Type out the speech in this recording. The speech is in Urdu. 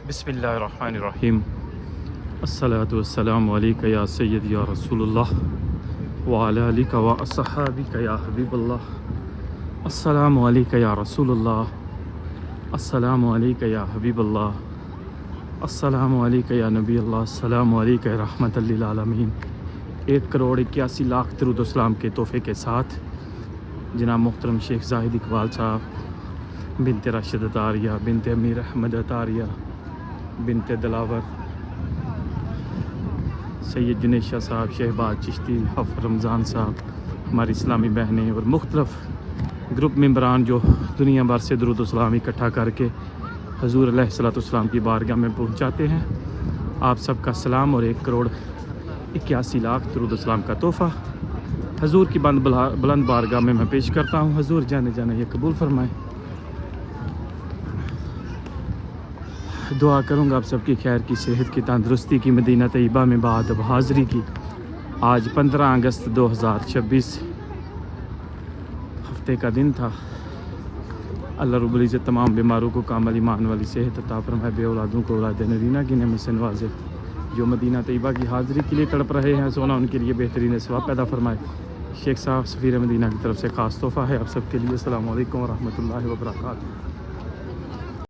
بسم اللہ الرحمن الرحیم۔ الصلاۃ والسلام علیک یا سید یا رسول اللہ وعلی آلک و اصحابک یا حبیب اللہ۔ السلام علیک یا رسول اللہ، السلام علیک یا حبیب اللہ، السلام علیک یا نبی اللہ، السلام علیک یا رحمت للعالمین۔ 1,81,00,000 درود و سلام کے تحفے کے ساتھ جناب محترم شیخ زاہد اقبال صاحب، بنت راشد عطاریہ، بنت امیر احمد عطاریہ، بنت دلاور، سید جنید شاہ صاحب، شہباز چشتی، حفظ رمضان صاحب، ہماری اسلامی بہنیں اور مختلف گروپ ممبران جو دنیا بھر سے درود و سلام اکٹھا کر کے حضور علیہ الصلوۃ والسلام کی بارگاہ میں پہنچاتے ہیں، آپ سب کا سلام اور 1,81,00,000 درود و سلام کا تحفہ حضور کی بلند بارگاہ میں پیش کرتا ہوں۔ حضور جانے جانے یہ قبول فرمائیں۔ دعا کروں گا آپ سب کی خیر کی، صحت کی، تندرستی کی، مدینہ طیبہ میں بعد اب حاضری کی۔ آج 15 اگست 2026 ہفتے کا دن تھا۔ اللہ رب العزت تمام بیماروں کو کامل ایمان والی صحت عطا فرمائے، بے اولادوں کو اولاد نرینہ کی نعمت سے نوازے، جو مدینہ طیبہ کی حاضری کے لیے تڑپ رہے ہیں سونا ان کے لیے بہترین ثواب پیدا فرمائے۔ شیخ صاحب سفیر مدینہ کی طرف سے خاص تحفہ ہے آپ سب کے لیے۔ السلام علیکم ورحمۃ اللہ وبرکاتہ۔